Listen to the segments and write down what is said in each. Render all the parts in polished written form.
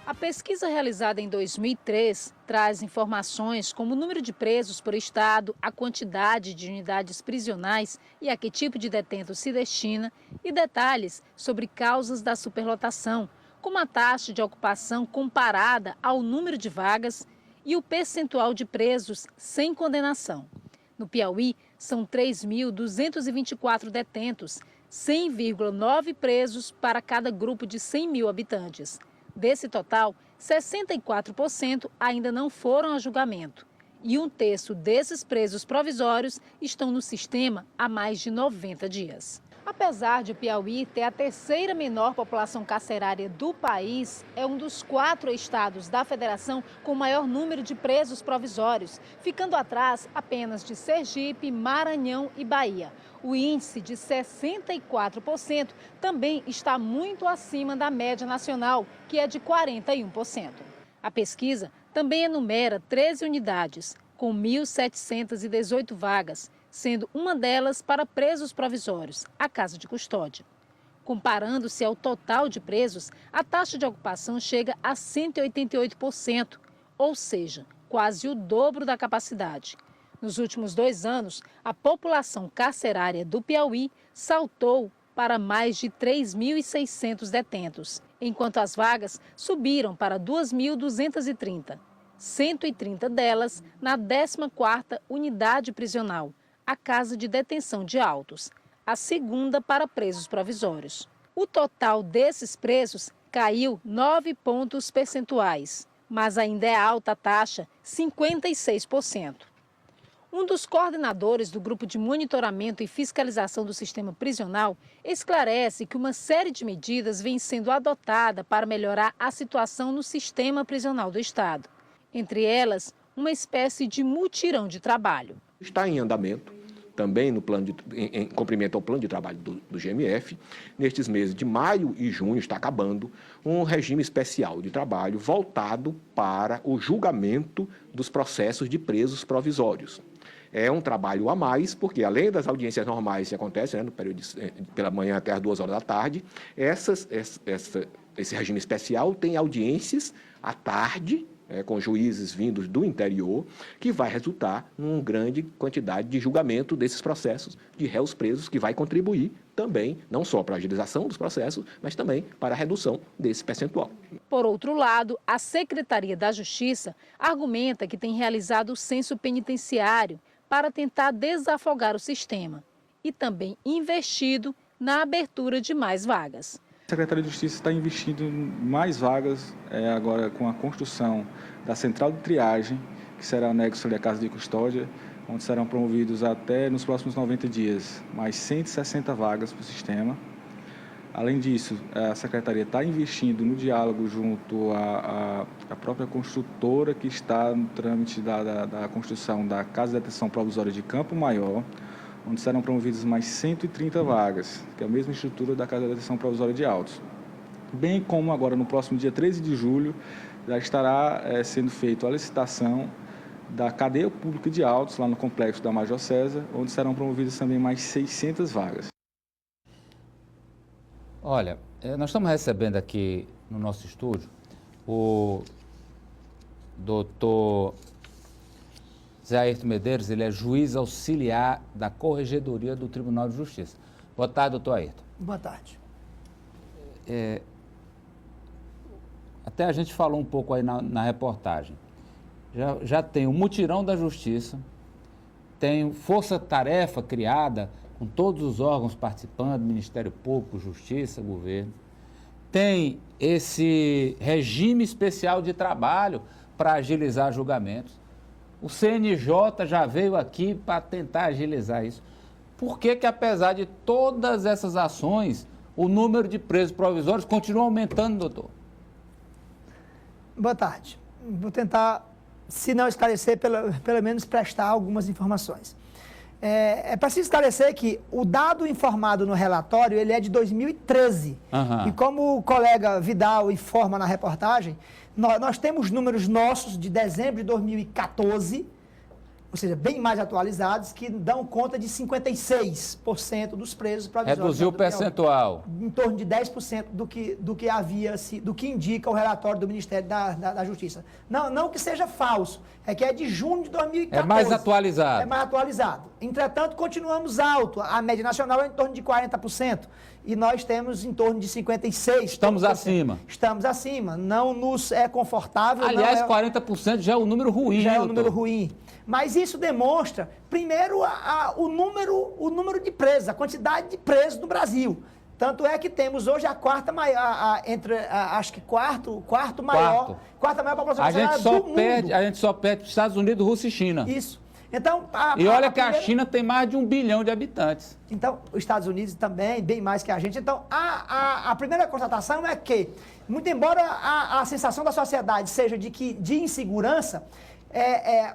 A pesquisa realizada em 2003 traz informações como o número de presos por estado, a quantidade de unidades prisionais e a que tipo de detento se destina, e detalhes sobre causas da superlotação, como a taxa de ocupação comparada ao número de vagas e o percentual de presos sem condenação. No Piauí, são 3.224 detentos, 100,9 presos para cada grupo de 100 mil habitantes. Desse total, 64% ainda não foram a julgamento. E um terço desses presos provisórios estão no sistema há mais de 90 dias. Apesar de o Piauí ter a terceira menor população carcerária do país, é um dos 4 estados da federação com o maior número de presos provisórios, ficando atrás apenas de Sergipe, Maranhão e Bahia. O índice de 64% também está muito acima da média nacional, que é de 41%. A pesquisa também enumera 13 unidades, com 1.718 vagas, sendo uma delas para presos provisórios, a Casa de Custódia. Comparando-se ao total de presos, a taxa de ocupação chega a 188%, ou seja, quase o dobro da capacidade. Nos últimos 2 anos, a população carcerária do Piauí saltou para mais de 3.600 detentos, enquanto as vagas subiram para 2.230, 130 delas na 14ª unidade prisional, a Casa de Detenção de Autos, a segunda para presos provisórios. O total desses presos caiu 9 pontos percentuais, mas ainda é alta a taxa, 56%. Um dos coordenadores do Grupo de Monitoramento e Fiscalização do Sistema Prisional esclarece que uma série de medidas vem sendo adotada para melhorar a situação no sistema prisional do Estado. Entre elas, uma espécie de mutirão de trabalho. Está em andamento, também no plano em cumprimento ao plano de trabalho do GMF, nestes meses de maio e junho, está acabando, um regime especial de trabalho voltado para o julgamento dos processos de presos provisórios. É um trabalho a mais, porque além das audiências normais que acontecem, no período pela manhã até as 2 horas da tarde, esse regime especial tem audiências à tarde, com juízes vindos do interior, que vai resultar numa grande quantidade de julgamento desses processos de réus presos, que vai contribuir também, não só para a agilização dos processos, mas também para a redução desse percentual. Por outro lado, a Secretaria da Justiça argumenta que tem realizado o censo penitenciário para tentar desafogar o sistema e também investido na abertura de mais vagas. A Secretaria de Justiça está investindo em mais vagas, agora com a construção da central de triagem, que será anexo à Casa de Custódia, onde serão promovidos até nos próximos 90 dias mais 160 vagas para o sistema. Além disso, a Secretaria está investindo no diálogo junto à própria construtora que está no trâmite da construção da Casa de Detenção Provisória de Campo Maior, onde serão promovidas mais 130 vagas, que é a mesma estrutura da Casa de Detenção Provisória de Autos. Bem como agora, no próximo dia 13 de julho, já estará sendo feita a licitação da cadeia pública de Autos, lá no complexo da Major César, onde serão promovidas também mais 600 vagas. Olha, nós estamos recebendo aqui no nosso estúdio o doutor Zé Ayrton Medeiros, ele é juiz auxiliar da Corregedoria do Tribunal de Justiça. Boa tarde, doutor Ayrton. Boa tarde. Até a gente falou um pouco aí na reportagem. Já tem o mutirão da justiça, tem força-tarefa criada com todos os órgãos participando, Ministério Público, Justiça, Governo. Tem esse regime especial de trabalho para agilizar julgamentos. O CNJ já veio aqui para tentar agilizar isso. Por que que, apesar de todas essas ações, o número de presos provisórios continua aumentando, doutor? Boa tarde. Vou tentar, se não esclarecer, pelo menos prestar algumas informações. É preciso esclarecer que o dado informado no relatório, ele é de 2013. E como o colega Vidal informa na reportagem, nós temos números nossos de dezembro de 2014, ou seja, bem mais atualizados, que dão conta de 56% dos presos provisórios. Reduziu o percentual. Em torno de 10% do que indica o relatório do Ministério da Justiça. Não que seja falso, é que é de junho de 2014. É mais atualizado. É mais atualizado. Entretanto, continuamos alto. A média nacional é em torno de 40%. E nós temos em torno de 56%. Estamos acima. Estamos acima. Não nos é confortável. Aliás, 40% já é um número ruim. Já é um doutor. número ruim. Mas isso demonstra, primeiro, o número de presos, a quantidade de presos no Brasil. Tanto é que temos hoje a quarta maior, acho que quarta maior população a gente do mundo. A gente só perde para os Estados Unidos, Rússia e China. Isso. Então, e olha que a China tem mais de 1 bilhão de habitantes. Então, os Estados Unidos também, bem mais que a gente. Então, a primeira constatação é que, muito embora a sensação da sociedade seja de insegurança,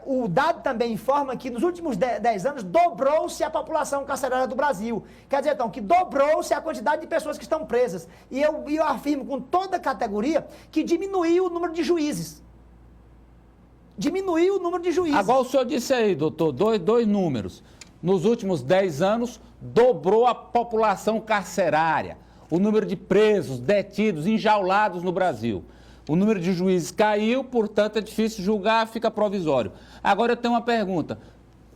o dado também informa que nos últimos 10 anos dobrou-se a população carcerária do Brasil. Quer dizer, então, que dobrou-se a quantidade de pessoas que estão presas. E eu afirmo com toda a categoria que diminuiu o número de juízes. Diminuiu o número de juízes. Agora o senhor disse aí, doutor, dois números. Nos últimos 10 anos, dobrou a população carcerária, o número de presos, detidos, enjaulados no Brasil. O número de juízes caiu, portanto é difícil julgar, fica provisório. Agora eu tenho uma pergunta.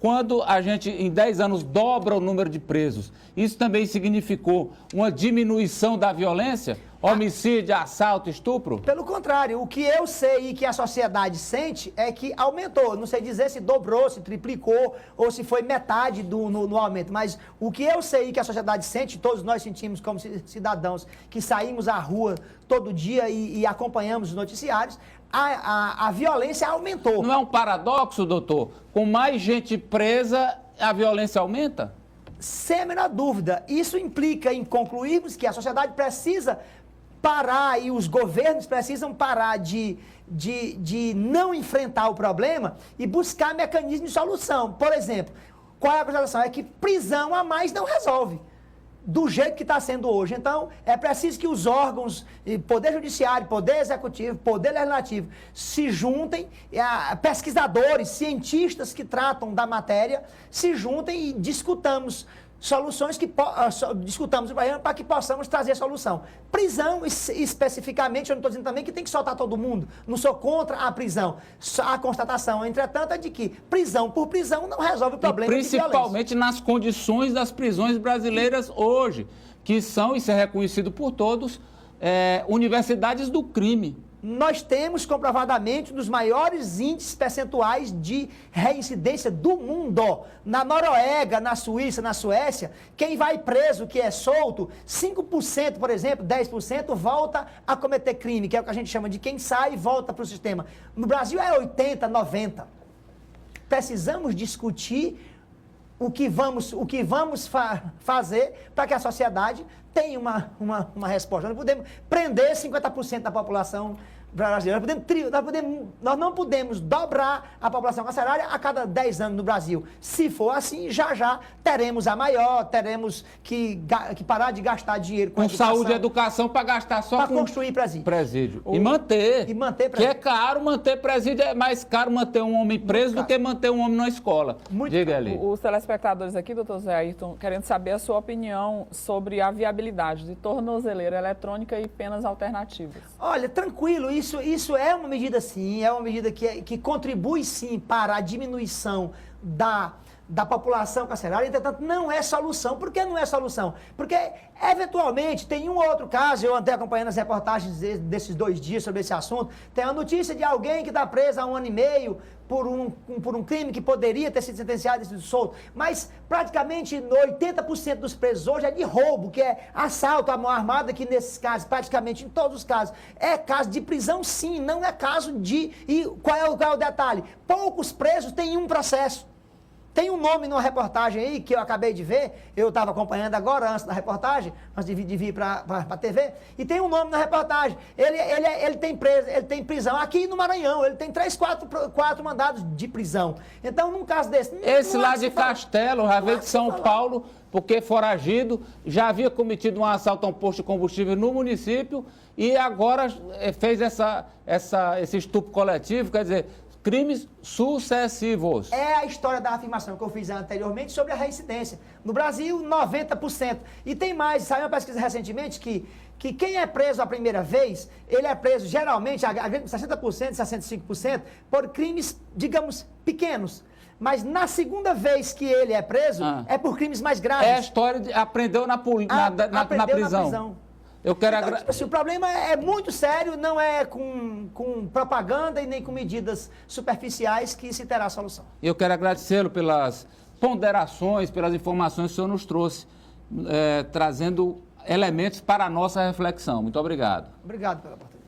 Quando a gente, em 10 anos, dobra o número de presos, isso também significou uma diminuição da violência? Homicídio, assalto, estupro? Pelo contrário, o que eu sei e que a sociedade sente é que aumentou. Não sei dizer se dobrou, se triplicou ou se foi metade no aumento, mas o que eu sei e que a sociedade sente, todos nós sentimos como cidadãos que saímos à rua todo dia e acompanhamos os noticiários, a violência aumentou. Não é um paradoxo, doutor? Com mais gente presa, a violência aumenta? Sem a menor dúvida. Isso implica em concluirmos que a sociedade precisa parar e os governos precisam parar de não enfrentar o problema e buscar mecanismos de solução. Por exemplo, qual é a constatação? É que prisão a mais não resolve. Do jeito que está sendo hoje. Então, é preciso que os órgãos, Poder Judiciário, Poder Executivo, Poder Legislativo, se juntem, pesquisadores, cientistas que tratam da matéria, se juntem e discutamos soluções discutamos o problema para que possamos trazer solução. Prisão, especificamente, eu não estou dizendo também que tem que soltar todo mundo. Não sou contra a prisão. A constatação, entretanto, é de que prisão por prisão não resolve o problema de violência. Principalmente nas condições das prisões brasileiras hoje, que são, isso é reconhecido por todos, universidades do crime. Nós temos comprovadamente um dos maiores índices percentuais de reincidência do mundo. Na Noruega, na Suíça, na Suécia, quem vai preso, que é solto, 5%, por exemplo, 10% volta a cometer crime, que é o que a gente chama de quem sai e volta para o sistema. No Brasil é 80%, 90%. Precisamos discutir o que vamos fazer para que a sociedade tenha uma resposta. Nós não podemos prender 50% da população brasileira. Nós não podemos dobrar a população carcerária a cada 10 anos no Brasil. Se for assim, já teremos a maior, teremos que parar de gastar dinheiro com saúde e educação para gastar só para com construir presídio. E manter. Presídio. Que é caro manter presídio, é mais caro manter um homem preso do que manter um homem na escola. Diga ali. Os telespectadores aqui, doutor Zé Ayrton, querendo saber a sua opinião sobre a viabilidade de tornozeleira eletrônica e penas alternativas. Olha, tranquilo, isso é uma medida sim, é uma medida que contribui sim para a diminuição da população carcerária, entretanto não é solução. Por que não é solução? Porque, eventualmente, tem um ou outro caso, eu andei acompanhando as reportagens desses 2 dias sobre esse assunto, tem a notícia de alguém que está preso há 1 ano e meio por um crime que poderia ter sido sentenciado e sido solto, mas praticamente 80% dos presos hoje é de roubo, que é assalto à mão armada, que nesses casos, praticamente em todos os casos, é caso de prisão sim, não é caso de... E qual é o detalhe? Poucos presos têm um processo. Tem um nome numa reportagem aí que eu acabei de ver, eu estava acompanhando agora, antes da reportagem, antes de vir para a TV, e tem um nome na reportagem. Ele tem prisão aqui no Maranhão, ele tem 4 mandados de prisão. Então, num caso desse... Esse lá de Castelo, já veio de São Paulo, porque foragido, já havia cometido um assalto a um posto de combustível no município e agora fez esse estupro coletivo, quer dizer... crimes sucessivos. É a história da afirmação que eu fiz anteriormente sobre a reincidência. No Brasil, 90%. E tem mais, saiu uma pesquisa recentemente que quem é preso a primeira vez, ele é preso geralmente, 60%, 65%, por crimes, digamos, pequenos. Mas na segunda vez que ele é preso, é por crimes mais graves. É a história de aprendeu na prisão. Eu quero Então, tipo assim, o problema é muito sério, não é com propaganda e nem com medidas superficiais que se terá solução. Eu quero agradecê-lo pelas ponderações, pelas informações que o senhor nos trouxe, trazendo elementos para a nossa reflexão. Muito obrigado. Obrigado pela oportunidade.